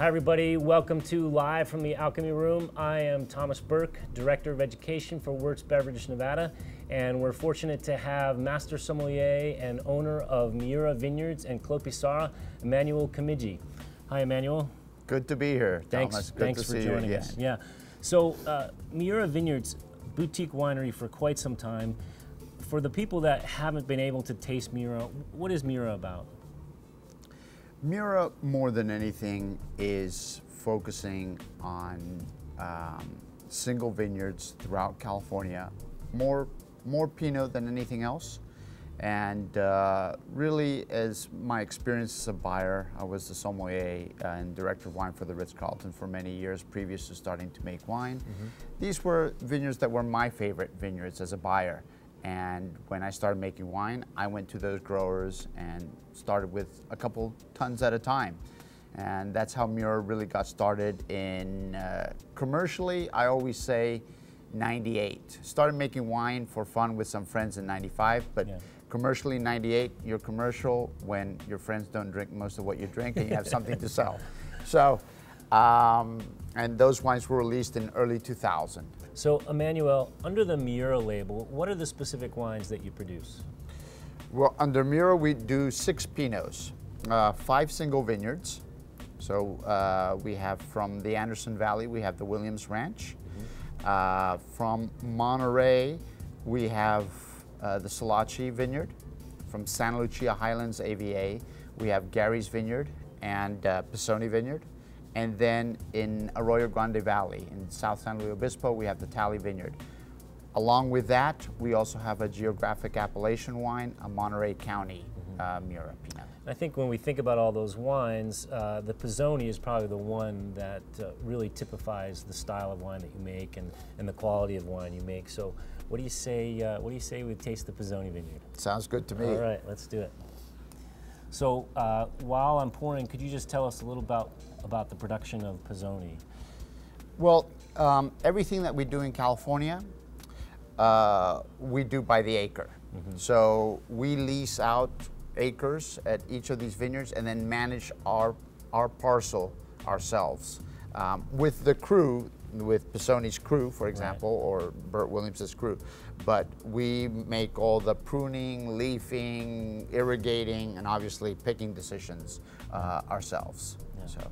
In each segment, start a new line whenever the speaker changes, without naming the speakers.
Hi everybody, welcome to Live from the Alchemy Room. I am Thomas Burke, Director of Education for Wirtz Beverage, Nevada, and we're fortunate to have Master Sommelier and owner of Miura Vineyards and Clos Pissarra, Emmanuel Kemiji. Hi Emmanuel.
Good to be here, Thomas.
Thanks for joining us. Yeah. So Miura Vineyards, boutique winery for quite some time. For the people that haven't been able to taste Miura, what is Miura about?
Miura, more than anything, is focusing on single vineyards throughout California, more Pinot than anything else. And really, as my experience as a buyer, I was the sommelier and director of wine for the Ritz-Carlton for many years previous to starting to make wine. Mm-hmm. These were vineyards that were my favorite vineyards as a buyer. And when I started making wine, I went to those growers and started with a couple tons at a time. And that's how Miura really got started in, commercially, I always say 98. Started making wine for fun with some friends in 95, but commercially 98, you're commercial when your friends don't drink most of what you drink and you have something to sell. So, and those wines were released in early 2000.
So, Emmanuel, under the Miura label, what are the specific wines that you produce?
Well, under Miura, we do 6 Pinots, 5 single vineyards. So we have from the Anderson Valley, we have the Williams Ranch. Mm-hmm. From Monterey, we have the Salachi Vineyard. From Santa Lucia Highlands AVA, we have Gary's Vineyard and Pisoni Vineyard. And then in Arroyo Grande Valley, in South San Luis Obispo, we have the Talley Vineyard. Along with that, we also have a geographic appellation wine, a Monterey County Miura Pinot.
I think when we think about all those wines, the Pisoni is probably the one that really typifies the style of wine that you make and the quality of wine you make. So what do you say we taste the Pisoni Vineyard?
Sounds good to me.
All right, let's do it. So while I'm pouring, could you just tell us a little about the production of Pisoni?
Well, everything that we do in California, we do by the acre. Mm-hmm. So we lease out acres at each of these vineyards and then manage our parcel ourselves. With the crew, with Pisoni's crew, for example, or Burt Williams's crew. But we make all the pruning, leafing, irrigating, and obviously picking decisions ourselves. Yeah. So.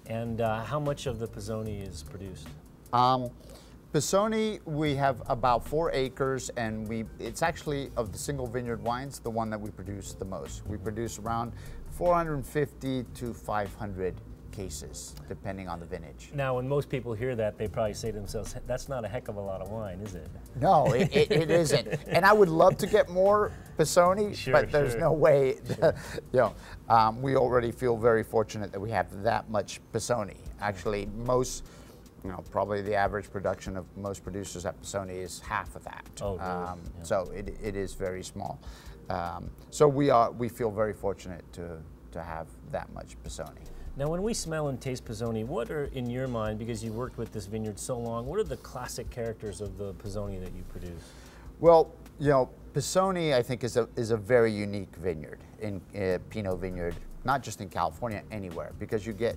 And how much of the Pisoni is produced?
Pisoni, we have about 4 acres, and it's actually, of the single vineyard wines, the one that we produce the most. We produce around 450 to 500 cases, depending on the vintage.
Now, when most people hear that, they probably say to themselves, that's not a heck of a lot of wine, is it?
No, it isn't. And I would love to get more Pisoni, but there's no way. You know, we already feel very fortunate that we have that much Pisoni. Actually, most, you know, probably the average production of most producers at Pisoni is half of that.
Oh, really?
So it is very small. So we feel very fortunate to have that much Pisoni.
Now, when we smell and taste Pisoni, what are, in your mind, because you worked with this vineyard so long, what are the classic characters of the Pisoni that you produce?
Well, you know, Pisoni, I think, is a very unique vineyard, in Pinot vineyard, not just in California, anywhere, because you get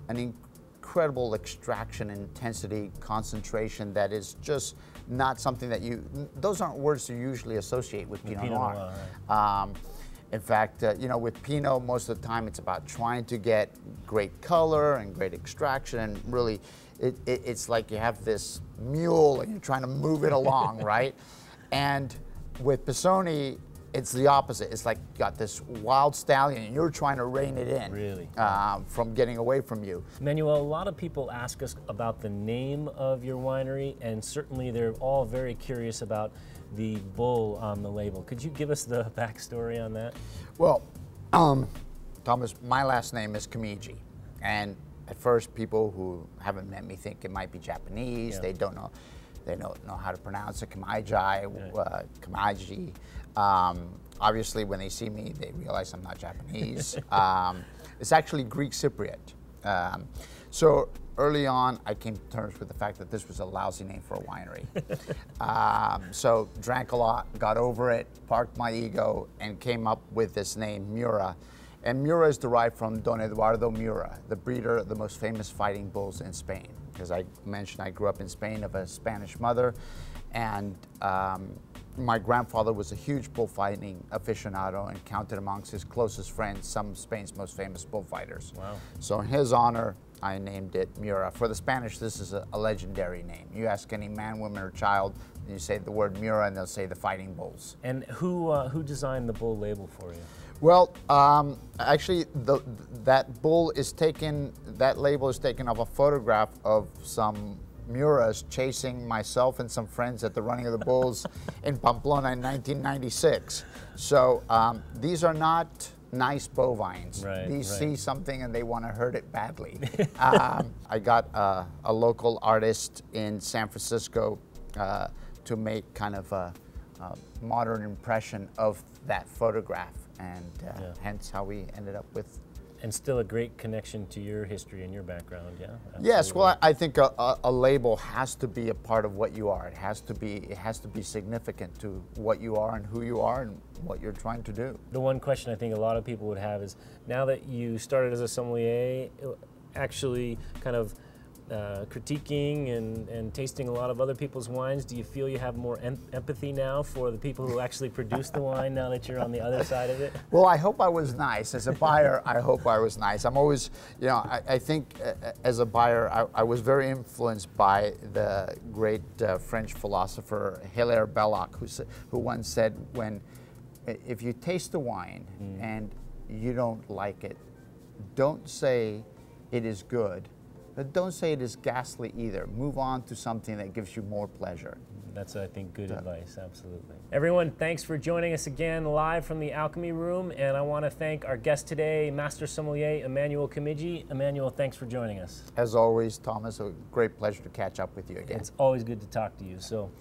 an incredible extraction, intensity, concentration that is just not something that those aren't words you usually associate with Pinot Noir. Right. In fact, you know, with Pinot, most of the time it's about trying to get great color and great extraction, and really, it's like you have this mule and you're trying to move it along, right? And with Pisoni, it's the opposite. It's like you got this wild stallion and you're trying to rein it in,
really,
from getting away from you.
Emmanuel, a lot of people ask us about the name of your winery, and certainly they're all very curious about the bull on the label. Could you give us the backstory on that? Well,
Thomas, my last name is Kemiji, and at first people who haven't met me think it might be Japanese. They don't know how to pronounce it. Kemiji. Obviously, when they see me, they realize I'm not Japanese. It's actually Greek Cypriot. So early on, I came to terms with the fact that this was a lousy name for a winery. So drank a lot, got over it, parked my ego, and came up with this name, Miura. And Miura is derived from Don Eduardo Miura, the breeder of the most famous fighting bulls in Spain. As I mentioned, I grew up in Spain of a Spanish mother, and my grandfather was a huge bullfighting aficionado and counted amongst his closest friends some of Spain's most famous bullfighters.
Wow.
So in his honor, I named it Miura. For the Spanish, this is a legendary name. You ask any man, woman, or child, and you say the word Miura, and they'll say the fighting bulls.
And who designed the bull label for you?
Well, actually, that bull is taken, that label is taken off a photograph of some Miuras chasing myself and some friends at the running of the bulls in Pamplona in 1996. So these are not nice bovines.
Right,
these
right.
see something and they want to hurt it badly. I got a local artist in San Francisco to make kind of a modern impression of that photograph, and hence how we ended up with.
And still a great connection to your history and your background, yeah? Absolutely.
Yes, well, I think a label has to be a part of what you are. It has to be significant to what you are and who you are and what you're trying to do.
The one question I think a lot of people would have is, now that you started as a sommelier, actually kind of critiquing and tasting a lot of other people's wines, do you feel you have more empathy now for the people who actually produce the wine now that you're on the other side of it?
Well, I hope I was nice. As a buyer, I hope I was nice. I'm always, you know, I think as a buyer, I was very influenced by the great French philosopher Hilaire Belloc, who once said, if you taste the wine and you don't like it, don't say it is good, but don't say it is ghastly either. Move on to something that gives you more pleasure.
That's, I think, good advice, absolutely. Everyone, thanks for joining us again live from the Alchemy Room, and I want to thank our guest today, Master Sommelier Emmanuel Kemiji. Emmanuel, thanks for joining us.
As always, Thomas, a great pleasure to catch up with you again.
It's always good to talk to you. So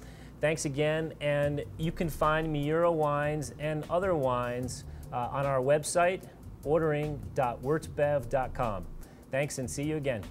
thanks again, and you can find Miura wines and other wines on our website, ordering.wurtzbev.com. Thanks, and see you again.